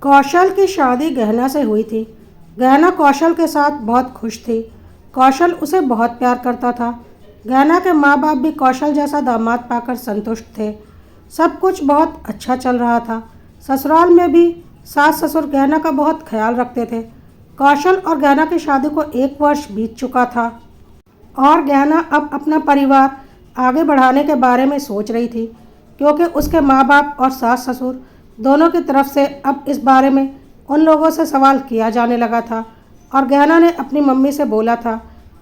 कौशल की शादी गहना से हुई थी। गहना कौशल के साथ बहुत खुश थी। कौशल उसे बहुत प्यार करता था। गहना के माँ बाप भी कौशल जैसा दामाद पाकर संतुष्ट थे। सब कुछ बहुत अच्छा चल रहा था। ससुराल में भी सास ससुर गहना का बहुत ख्याल रखते थे। कौशल और गहना की शादी को 1 वर्ष बीत चुका था और गहना अब अपना परिवार आगे बढ़ाने के बारे में सोच रही थी, क्योंकि उसके माँ बाप और सास ससुर दोनों की तरफ से अब इस बारे में उन लोगों से सवाल किया जाने लगा था। और गहना ने अपनी मम्मी से बोला था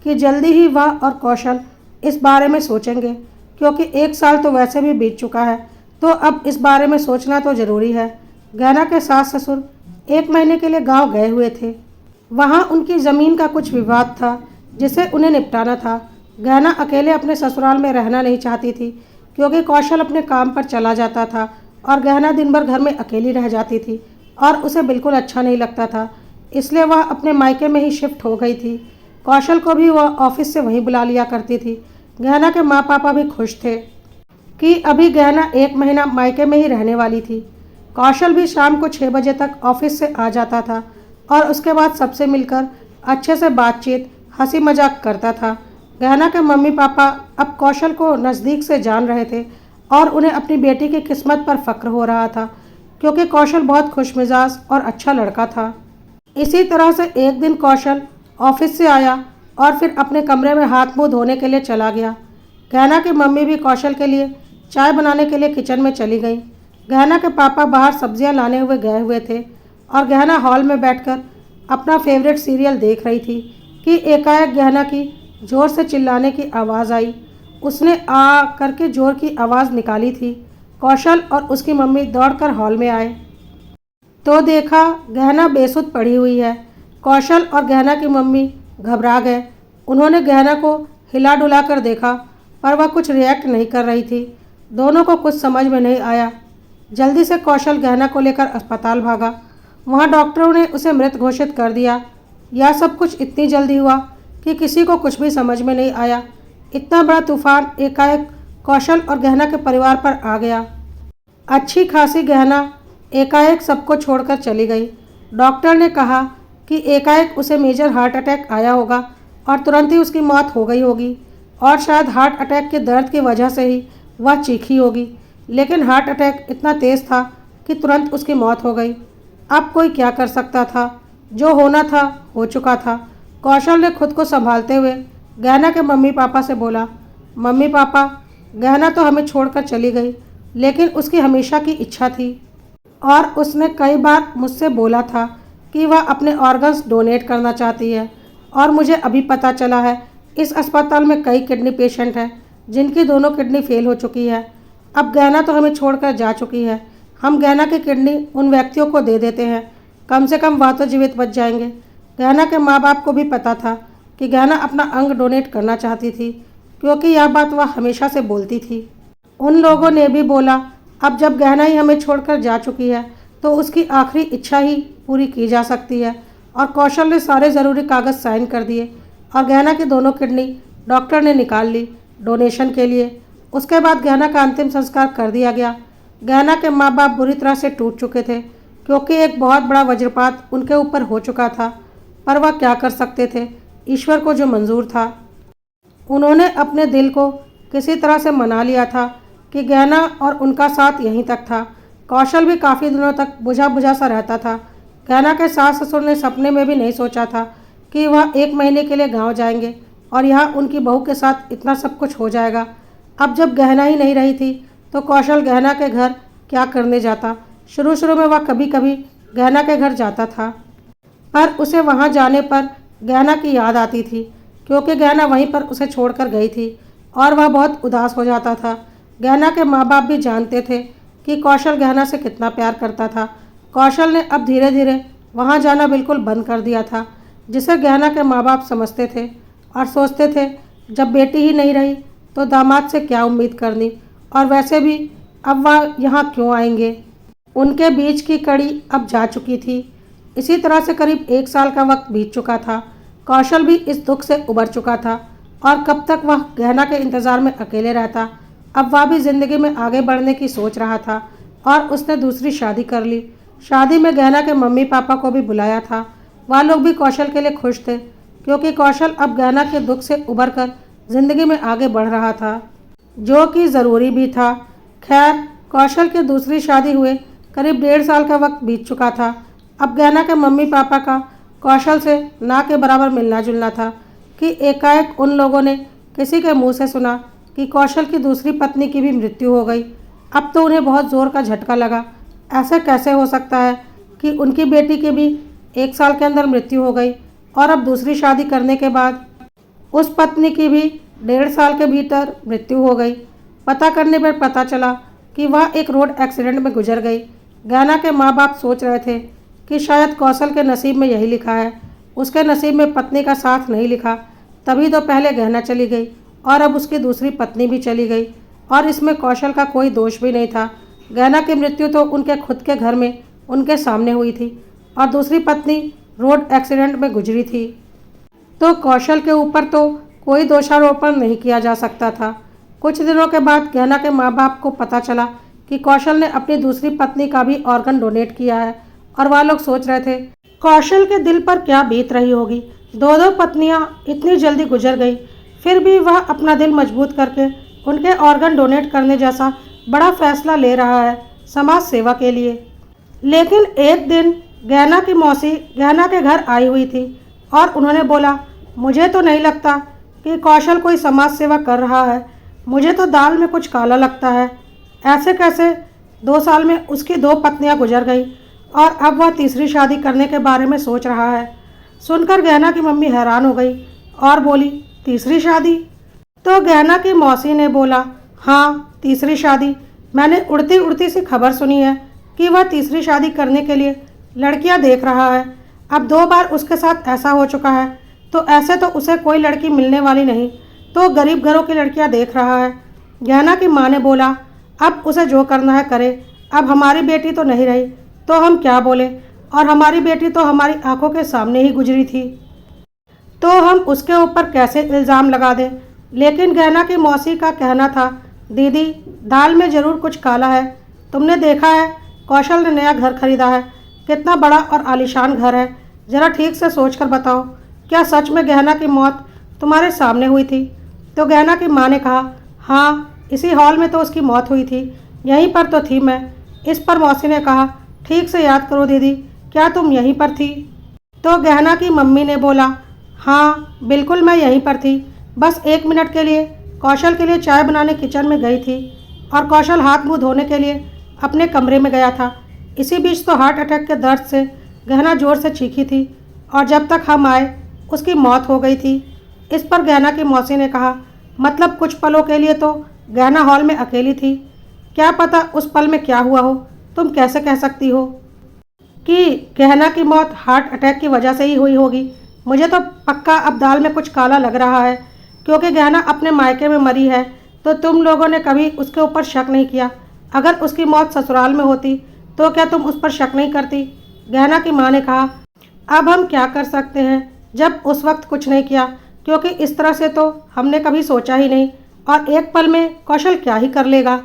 कि जल्दी ही वह और कौशल इस बारे में सोचेंगे, क्योंकि 1 साल तो वैसे भी बीत चुका है, तो अब इस बारे में सोचना तो ज़रूरी है। गहना के सास ससुर 1 महीने के लिए गांव गए हुए थे। वहां उनकी ज़मीन का कुछ विवाद था जिसे उन्हें निपटाना था। गहना अकेले अपने ससुराल में रहना नहीं चाहती थी, क्योंकि कौशल अपने काम पर चला जाता था और गहना दिन भर घर में अकेली रह जाती थी और उसे बिल्कुल अच्छा नहीं लगता था। इसलिए वह अपने मायके में ही शिफ्ट हो गई थी। कौशल को भी वह ऑफिस से वहीं बुला लिया करती थी। गहना के माँ पापा भी खुश थे कि अभी गहना 1 महीना मायके में ही रहने वाली थी। कौशल भी शाम को 6 बजे तक ऑफिस से आ जाता था और उसके बाद सबसे मिलकर अच्छे से बातचीत हंसी मजाक करता था। गहना के मम्मी पापा अब कौशल को नज़दीक से जान रहे थे और उन्हें अपनी बेटी की किस्मत पर फक्र हो रहा था, क्योंकि कौशल बहुत खुशमिजाज और अच्छा लड़का था। इसी तरह से एक दिन कौशल ऑफिस से आया और फिर अपने कमरे में हाथ मुंह धोने के लिए चला गया। गहना की मम्मी भी कौशल के लिए चाय बनाने के लिए किचन में चली गई। गहना के पापा बाहर सब्जियां लाने हुए गए हुए थे और गहना हॉल में बैठकर अपना फेवरेट सीरियल देख रही थी कि एकाएक गहना की ज़ोर से चिल्लाने की आवाज़ आई। उसने आ करके ज़ोर की आवाज़ निकाली थी। कौशल और उसकी मम्मी दौड़कर हॉल में आए तो देखा गहना बेसुध पड़ी हुई है। कौशल और गहना की मम्मी घबरा गए। उन्होंने गहना को हिला डुला कर देखा, पर वह कुछ रिएक्ट नहीं कर रही थी। दोनों को कुछ समझ में नहीं आया। जल्दी से कौशल गहना को लेकर अस्पताल भागा। वहाँ डॉक्टरों ने उसे मृत घोषित कर दिया। यह सब कुछ इतनी जल्दी हुआ कि किसी को कुछ भी समझ में नहीं आया। इतना बड़ा तूफान एकाएक कौशल और गहना के परिवार पर आ गया। अच्छी खासी गहना एकाएक सबको छोड़कर चली गई। डॉक्टर ने कहा कि एकाएक उसे मेजर हार्ट अटैक आया होगा और तुरंत ही उसकी मौत हो गई होगी, और शायद हार्ट अटैक के दर्द की वजह से ही वह चीखी होगी। लेकिन हार्ट अटैक इतना तेज़ था कि तुरंत उसकी मौत हो गई। अब कोई क्या कर सकता था? जो होना था हो चुका था। कौशल ने खुद को संभालते हुए गहना के मम्मी पापा से बोला, मम्मी पापा, गहना तो हमें छोड़कर चली गई, लेकिन उसकी हमेशा की इच्छा थी और उसने कई बार मुझसे बोला था कि वह अपने ऑर्गन्स डोनेट करना चाहती है। और मुझे अभी पता चला है इस अस्पताल में कई किडनी पेशेंट हैं जिनकी दोनों किडनी फेल हो चुकी है। अब गहना तो हमें छोड़कर जा चुकी है। हम गहना की किडनी उन व्यक्तियों को दे देते हैं, कम से कम वह तो जीवित बच जाएंगे। गहना के माँ बाप को भी पता था कि गहना अपना अंग डोनेट करना चाहती थी, क्योंकि यह बात वह हमेशा से बोलती थी। उन लोगों ने भी बोला अब जब गहना ही हमें छोड़कर जा चुकी है तो उसकी आखिरी इच्छा ही पूरी की जा सकती है। और कौशल ने सारे ज़रूरी कागज़ साइन कर दिए और गहना की दोनों किडनी डॉक्टर ने निकाल ली डोनेशन के लिए। उसके बाद गहना का अंतिम संस्कार कर दिया गया। गहना के माँ बाप बुरी तरह से टूट चुके थे, क्योंकि एक बहुत बड़ा वज्रपात उनके ऊपर हो चुका था, पर वह क्या कर सकते थे? ईश्वर को जो मंजूर था। उन्होंने अपने दिल को किसी तरह से मना लिया था कि गहना और उनका साथ यहीं तक था। कौशल भी काफ़ी दिनों तक बुझा बुझा सा रहता था। गहना के सास ससुर ने सपने में भी नहीं सोचा था कि वह 1 महीने के लिए गांव जाएंगे और यहाँ उनकी बहू के साथ इतना सब कुछ हो जाएगा। अब जब गहना ही नहीं रही थी तो कौशल गहना के घर क्या करने जाता? शुरू शुरू में वह कभी कभी गहना के घर जाता था, पर उसे वहाँ जाने पर गहना की याद आती थी, क्योंकि गहना वहीं पर उसे छोड़कर गई थी और वह बहुत उदास हो जाता था। गहना के माँ बाप भी जानते थे कि कौशल गहना से कितना प्यार करता था। कौशल ने अब धीरे धीरे वहाँ जाना बिल्कुल बंद कर दिया था, जिसे गहना के माँ बाप समझते थे और सोचते थे जब बेटी ही नहीं रही तो दामाद से क्या उम्मीद करनी, और वैसे भी अब वह यहाँ क्यों आएंगे। उनके बीच की कड़ी अब जा चुकी थी। इसी तरह से करीब 1 साल का वक्त बीत चुका था। कौशल भी इस दुख से उबर चुका था और कब तक वह गहना के इंतज़ार में अकेले रहता। अब वह भी ज़िंदगी में आगे बढ़ने की सोच रहा था और उसने दूसरी शादी कर ली। शादी में गहना के मम्मी पापा को भी बुलाया था। वह लोग भी कौशल के लिए खुश थे क्योंकि कौशल अब गहना के दुख से उबर कर जिंदगी में आगे बढ़ रहा था, जो कि ज़रूरी भी था। खैर, कौशल की दूसरी शादी हुए करीब 1.5 साल का वक्त बीत चुका था। अब गहना के मम्मी पापा का कौशल से ना के बराबर मिलना जुलना था कि एकाएक उन लोगों ने किसी के मुंह से सुना कि कौशल की दूसरी पत्नी की भी मृत्यु हो गई। अब तो उन्हें बहुत ज़ोर का झटका लगा। ऐसे कैसे हो सकता है कि उनकी बेटी की भी 1 साल के अंदर मृत्यु हो गई और अब दूसरी शादी करने के बाद उस पत्नी की भी 1.5 साल के भीतर मृत्यु हो गई। पता करने पर पता चला कि वह एक रोड एक्सीडेंट में गुजर गई। गहना के माँ बाप सोच रहे थे कि शायद कौशल के नसीब में यही लिखा है, उसके नसीब में पत्नी का साथ नहीं लिखा, तभी तो पहले गहना चली गई और अब उसकी दूसरी पत्नी भी चली गई और इसमें कौशल का कोई दोष भी नहीं था। गहना की मृत्यु तो उनके खुद के घर में उनके सामने हुई थी और दूसरी पत्नी रोड एक्सीडेंट में गुजरी थी, तो कौशल के ऊपर तो कोई दोषारोपण नहीं किया जा सकता था। कुछ दिनों के बाद गहना के माँ बाप को पता चला कि कौशल ने अपनी दूसरी पत्नी का भी ऑर्गन डोनेट किया है और वह लोग सोच रहे थे कौशल के दिल पर क्या बीत रही होगी। 2 पत्नियां इतनी जल्दी गुजर गई, फिर भी वह अपना दिल मजबूत करके उनके ऑर्गन डोनेट करने जैसा बड़ा फैसला ले रहा है समाज सेवा के लिए। लेकिन एक दिन गहना की मौसी गहना के घर आई हुई थी और उन्होंने बोला, मुझे तो नहीं लगता कि कौशल कोई समाज सेवा कर रहा है, मुझे तो दाल में कुछ काला लगता है। ऐसे कैसे 2 साल में उसकी 2 पत्नियां गुजर गई और अब वह तीसरी शादी करने के बारे में सोच रहा है। सुनकर गहना की मम्मी हैरान हो गई और बोली, तीसरी शादी? तो गहना की मौसी ने बोला, हाँ, तीसरी शादी। मैंने उड़ती उड़ती सी खबर सुनी है कि वह तीसरी शादी करने के लिए लड़कियां देख रहा है। अब 2 बार उसके साथ ऐसा हो चुका है, तो ऐसे तो उसे कोई लड़की मिलने वाली नहीं, तो गरीब घरों की लड़कियां देख रहा है। गहना की माँ ने बोला, अब उसे जो करना है करे, अब हमारी बेटी तो नहीं रही तो हम क्या बोले, और हमारी बेटी तो हमारी आंखों के सामने ही गुजरी थी, तो हम उसके ऊपर कैसे इल्ज़ाम लगा दें। लेकिन गहना की मौसी का कहना था, दीदी, दाल में ज़रूर कुछ काला है। तुमने देखा है कौशल ने नया घर खरीदा है, कितना बड़ा और आलीशान घर है। ज़रा ठीक से सोच कर बताओ, क्या सच में गहना की मौत तुम्हारे सामने हुई थी? तो गहना की माँ ने कहा, हाँ, इसी हॉल में तो उसकी मौत हुई थी, यहीं पर तो थी मैं। इस पर मौसी ने कहा, ठीक से याद करो दीदी, क्या तुम यहीं पर थी? तो गहना की मम्मी ने बोला, हाँ, बिल्कुल मैं यहीं पर थी। बस 1 मिनट के लिए कौशल के लिए चाय बनाने किचन में गई थी और कौशल हाथ मुंह धोने के लिए अपने कमरे में गया था। इसी बीच तो हार्ट अटैक के दर्द से गहना ज़ोर से चीखी थी और जब तक हम आए उसकी मौत हो गई थी। इस पर गहना की मौसी ने कहा, मतलब कुछ पलों के लिए तो गहना हॉल में अकेली थी, क्या पता उस पल में क्या हुआ हो। तुम कैसे कह सकती हो कि गहना की मौत हार्ट अटैक की वजह से ही हुई होगी? मुझे तो पक्का अब दाल में कुछ काला लग रहा है, क्योंकि गहना अपने मायके में मरी है तो तुम लोगों ने कभी उसके ऊपर शक नहीं किया। अगर उसकी मौत ससुराल में होती तो क्या तुम उस पर शक नहीं करती? गहना की माँ ने कहा, अब हम क्या कर सकते हैं जब उस वक्त कुछ नहीं किया, क्योंकि इस तरह से तो हमने कभी सोचा ही नहीं, और एक पल में कौशल क्या ही कर लेगा।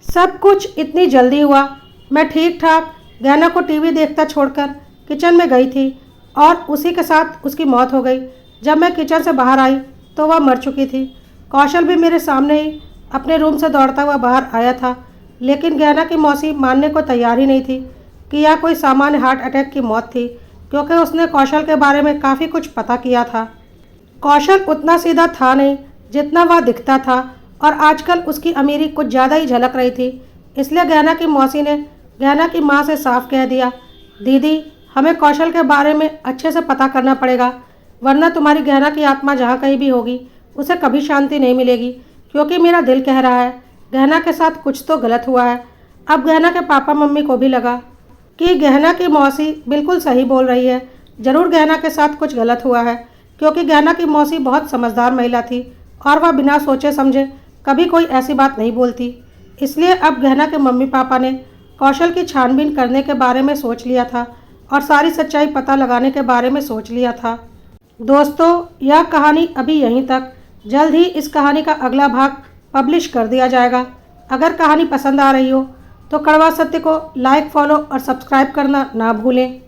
सब कुछ इतनी जल्दी हुआ। मैं ठीक ठाक गहना को टीवी देखता छोड़कर किचन में गई थी और उसी के साथ उसकी मौत हो गई। जब मैं किचन से बाहर आई तो वह मर चुकी थी। कौशल भी मेरे सामने ही अपने रूम से दौड़ता हुआ बाहर आया था, लेकिन गहना की मौसी मानने को तैयार ही नहीं थी कि यह कोई सामान्य हार्ट अटैक की मौत थी, क्योंकि उसने कौशल के बारे में काफ़ी कुछ पता किया था। कौशल उतना सीधा था नहीं जितना वह दिखता था और आजकल उसकी अमीरी कुछ ज़्यादा ही झलक रही थी। इसलिए गहना की मौसी ने गहना की माँ से साफ कह दिया, दीदी, हमें कौशल के बारे में अच्छे से पता करना पड़ेगा, वरना तुम्हारी गहना की आत्मा जहाँ कहीं भी होगी उसे कभी शांति नहीं मिलेगी, क्योंकि मेरा दिल कह रहा है गहना के साथ कुछ तो गलत हुआ है। अब गहना के पापा मम्मी को भी लगा कि गहना की मौसी बिल्कुल सही बोल रही है, ज़रूर गहना के साथ कुछ गलत हुआ है, क्योंकि गहना की मौसी बहुत समझदार महिला थी और वह बिना सोचे समझे कभी कोई ऐसी बात नहीं बोलती। इसलिए अब गहना के मम्मी पापा ने कौशल की छानबीन करने के बारे में सोच लिया था और सारी सच्चाई पता लगाने के बारे में सोच लिया था। दोस्तों, यह कहानी अभी यहीं तक। जल्द ही इस कहानी का अगला भाग पब्लिश कर दिया जाएगा। अगर कहानी पसंद आ रही हो तो कड़वा सत्य को लाइक, फॉलो और सब्सक्राइब करना ना भूलें।